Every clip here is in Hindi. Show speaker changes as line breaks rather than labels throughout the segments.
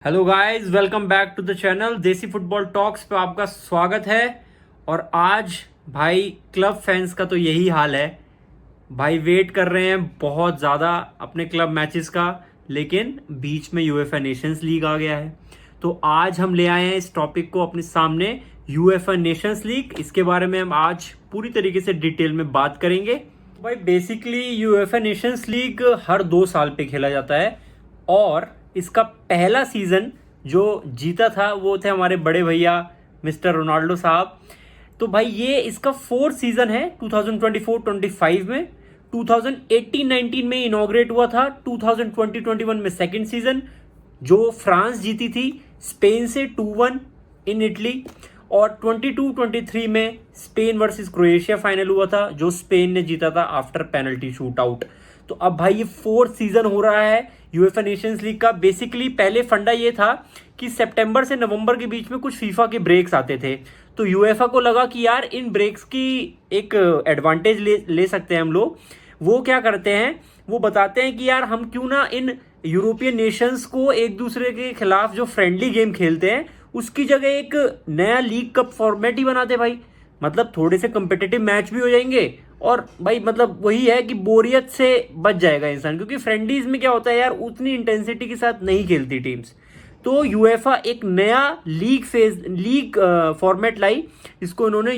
Hello guys, welcome back to the channel Desi football talks पे आपका स्वागत है। और आज भाई क्लब फैंस का तो यही हाल है भाई, वेट कर रहे हैं बहुत ज़्यादा अपने क्लब मैचेस का। लेकिन बीच में यूएफए नेशंस लीग आ गया है, तो आज हम ले आए हैं इस टॉपिक को अपने सामने, यूएफए नेशंस लीग। इसके बारे में हम आज पूरी तरीके से डिटेल में बात करेंगे। भाई बेसिकली यूएफए नेशंस लीग हर 2 साल पे खेला जाता है, और इसका पहला सीजन जो जीता था वो थे हमारे बड़े भैया मिस्टर रोनाल्डो साहब। तो भाई ये इसका 4th सीजन है 2024-25 में। 2018-19 में इनॉग्रेट हुआ था, 2020-21 में सेकंड सीजन जो फ्रांस जीती थी स्पेन से 2-1 इन इटली। और 22-23 में स्पेन वर्सेस क्रोएशिया फाइनल हुआ था जो स्पेन ने जीता था आफ्टर पेनल्टी शूट आउट। तो अब भाई ये 4th सीजन हो रहा है यूएफए नेशंस लीग का। बेसिकली पहले फंडा ये था कि सितंबर से नवंबर के बीच में कुछ फीफा के ब्रेक्स आते थे, तो यूएफए को लगा कि यार इन ब्रेक्स की एक एडवांटेज ले सकते हैं हम लोग। वो क्या करते हैं, वो बताते हैं कि यार हम क्यों ना इन यूरोपियन नेशंस को एक दूसरे के खिलाफ जो फ्रेंडली गेम खेलते हैं उसकी जगह एक नया लीग कप फॉर्मेट ही बनाते भाई। मतलब थोड़े से कंपिटिटिव मैच भी हो जाएंगे, और भाई मतलब वही है कि बोरियत से बच जाएगा इंसान, क्योंकि फ्रेंडलीज में क्या होता है यार, उतनी इंटेंसिटी के साथ नहीं खेलती टीम्स। तो यूएफा एक नया लीग फॉर्मेट लाई, इसको इन्होंने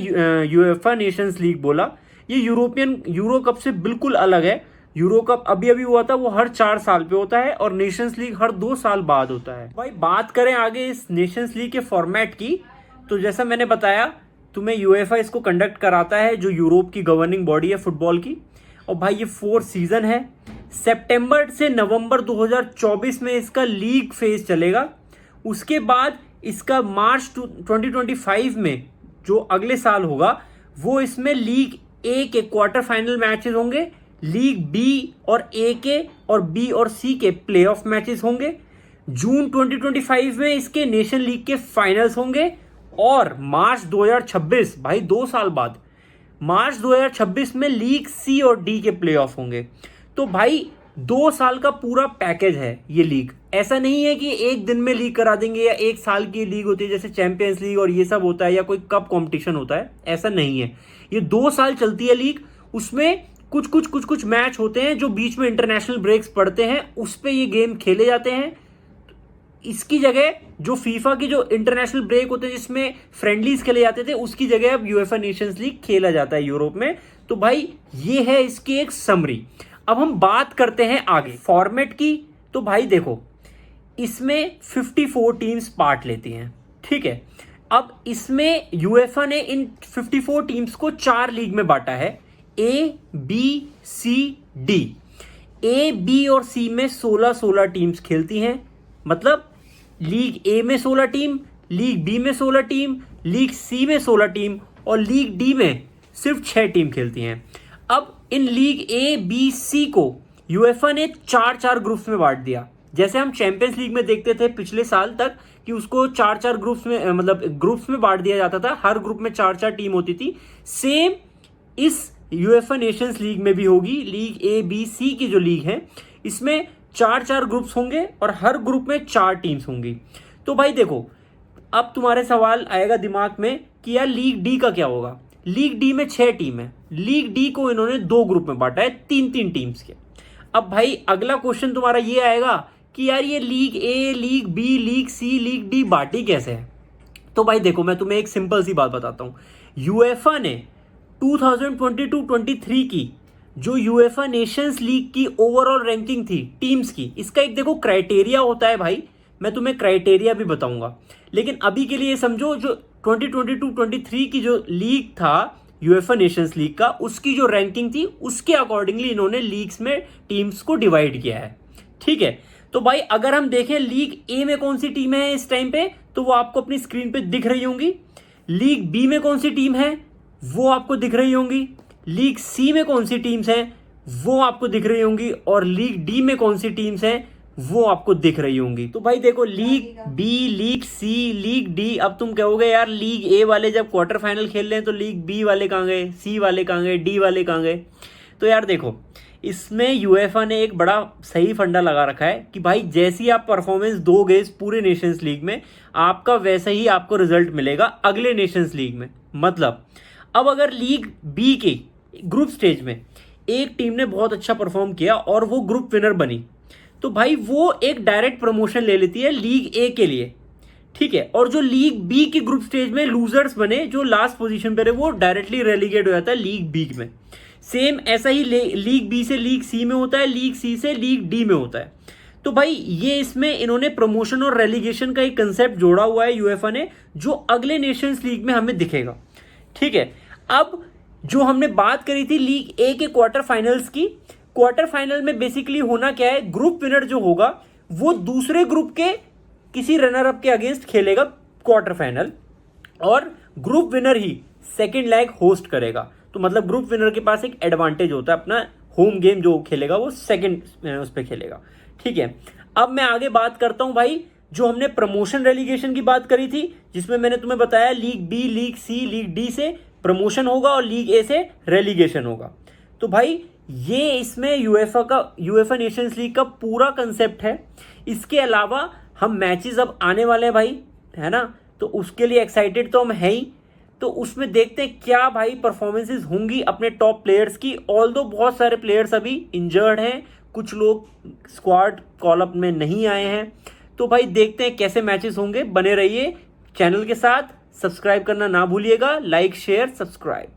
यूएफा नेशंस लीग बोला। ये यूरोपियन यूरो कप से बिल्कुल अलग है। यूरो कप अभी अभी हुआ था, वो हर 4 साल पे होता है, और नेशंस लीग हर 2 साल बाद होता है। भाई बात करें आगे इस नेशंस लीग के फॉर्मेट की, तो जैसा मैंने बताया तुम्हें, यूएफए इसको कंडक्ट कराता है जो यूरोप की गवर्निंग बॉडी है फुटबॉल की। और भाई ये 4th सीजन है। सितंबर से नवंबर 2024 में इसका लीग फेज चलेगा। उसके बाद इसका मार्च 2025 में जो अगले साल होगा, वो इसमें लीग ए के क्वार्टर फाइनल मैचेस होंगे, लीग बी और ए के और बी और सी के प्लेऑफ मैचेस होंगे। जून 2025 में इसके नेशन लीग के फाइनल्स होंगे, और मार्च 2026 भाई 2 साल बाद मार्च 2026 में लीग सी और डी के प्लेऑफ होंगे। तो भाई 2 साल का पूरा पैकेज है ये लीग। ऐसा नहीं है कि एक दिन में लीग करा देंगे या एक साल की लीग होती है जैसे चैंपियंस लीग और ये सब होता है, या कोई कप कंपटीशन होता है, ऐसा नहीं है। ये 2 साल चलती है लीग। उसमें कुछ मैच होते हैं जो बीच में इंटरनेशनल ब्रेक्स पड़ते हैं, उस पर ये गेम खेले जाते हैं। इसकी जगह जो फीफा की जो इंटरनेशनल ब्रेक होते हैं जिसमें फ्रेंडलीज खेले जाते थे, उसकी जगह अब यूएफए नेशंस लीग खेला जाता है यूरोप में। तो भाई ये है इसकी एक समरी। अब हम बात करते हैं आगे फॉर्मेट की। तो भाई देखो, इसमें 54 टीम्स पार्ट लेती हैं, ठीक है। अब इसमें यूएफए ने इन 54 टीम्स को 4 लीग में बांटा है, A B C D. A B और सी में 16-16 टीम्स खेलती हैं। मतलब लीग ए में 16 टीम, लीग बी में 16 टीम, लीग सी में 16 टीम, और लीग डी में सिर्फ 6 टीम खेलती हैं। अब इन लीग ए बी सी को यूएफए ने 4-4 ग्रुप्स में बांट दिया। जैसे हम चैंपियंस लीग में देखते थे पिछले साल तक कि उसको 4-4 ग्रुप्स में, मतलब ग्रुप्स में बांट दिया जाता था, हर ग्रुप में 4-4 टीम होती थी। सेम इस यूएफए नेशंस लीग में भी होगी। लीग ए बी सी की जो लीग है, इसमें 4-4 ग्रुप्स होंगे और हर ग्रुप में 4 टीम्स होंगी। तो भाई देखो, अब तुम्हारे सवाल आएगा दिमाग में कि यार लीग डी का क्या होगा। लीग डी में 6 टीम है। लीग डी को इन्होंने 2 ग्रुप में बांटा है, 3-3 टीम्स के। अब भाई अगला क्वेश्चन तुम्हारा ये आएगा कि यार ये लीग ए, लीग बी, लीग सी, लीग डी बांटी कैसे है। तो भाई देखो, मैं तुम्हें एक सिंपल सी बात बताता हूं। यूएफए ने 2022-23 की जो यूएफए नेशंस लीग की ओवरऑल रैंकिंग थी टीम्स की, इसका एक देखो क्राइटेरिया होता है भाई। मैं तुम्हें क्राइटेरिया भी बताऊंगा, लेकिन अभी के लिए समझो जो 2022-23 की जो लीग था यूएफए नेशंस लीग का, उसकी जो रैंकिंग थी उसके अकॉर्डिंगली इन्होंने लीग्स में टीम्स को डिवाइड किया है, ठीक है। तो भाई अगर हम देखें लीग ए में कौन सी टीम है इस टाइम पे, तो वो आपको अपनी स्क्रीन पे दिख रही होंगी। लीग बी में कौन सी टीम है वो आपको दिख रही होंगी। लीग सी में कौन सी टीम्स हैं वो आपको दिख रही होंगी, और लीग डी में कौन सी टीम्स हैं वो आपको दिख रही होंगी। तो भाई देखो, लीग बी, लीग सी, लीग डी। अब तुम कहोगे यार लीग ए वाले जब क्वार्टर फाइनल खेल रहे हैं तो लीग बी वाले कहाँ गए, सी वाले कहाँ गए, डी वाले कहाँ गए। तो यार देखो, इसमें यूएफए ने एक बड़ा सही फंडा लगा रखा है कि भाई जैसी आप परफॉर्मेंस दोगे इस पूरे नेशंस लीग में, आपका वैसा ही आपको रिजल्ट मिलेगा अगले नेशंस लीग में। मतलब अब अगर लीग बी के ग्रुप स्टेज में एक टीम ने बहुत अच्छा परफॉर्म किया और वो ग्रुप विनर बनी, तो भाई वो एक डायरेक्ट प्रमोशन ले लेती है लीग ए के लिए, ठीक है। और जो लीग बी के ग्रुप स्टेज में लूजर्स बने, जो लास्ट पोजीशन पे रहे, वो डायरेक्टली रेलीगेट हो जाता है लीग बी में। सेम ऐसा ही लीग बी से लीग सी में होता है, लीग सी से लीग डी में होता है। तो भाई ये इसमें इन्होंने प्रमोशन और रेलीगेशन का एक कंसेप्ट जोड़ा हुआ है यूएफए ने, जो अगले नेशंस लीग में हमें दिखेगा, ठीक है। अब जो हमने बात करी थी लीग ए के क्वार्टर फाइनल्स की, क्वार्टर फाइनल में बेसिकली होना क्या है, ग्रुप विनर जो होगा वो दूसरे ग्रुप के किसी रनर अप के अगेंस्ट खेलेगा क्वार्टर फाइनल, और ग्रुप विनर ही सेकंड लेग होस्ट करेगा। तो मतलब ग्रुप विनर के पास एक एडवांटेज होता है, अपना होम गेम जो खेलेगा वो सेकंड उस पर खेलेगा, ठीक है। अब मैं आगे बात करता हूं भाई, जो हमने प्रमोशन रेलीगेशन की बात करी थी, जिसमें मैंने तुम्हें बताया लीग बी, लीग सी, लीग डी से प्रमोशन होगा और लीग ए से रेलीगेशन होगा। तो भाई ये इसमें यूएफए नेशंस लीग का पूरा कंसेप्ट है। इसके अलावा हम मैचेस अब आने वाले हैं भाई, है ना, तो उसके लिए एक्साइटेड तो हम है ही। तो उसमें देखते हैं क्या भाई परफॉर्मेंसेस होंगी अपने टॉप प्लेयर्स की। ऑल्दो बहुत सारे प्लेयर्स अभी इंजर्ड हैं, कुछ लोग स्क्वाड कॉलअप में नहीं आए हैं। तो भाई देखते हैं कैसे मैचेस होंगे। बने रहिए चैनल के साथ, सब्सक्राइब करना ना भूलिएगा, लाइक शेयर सब्सक्राइब।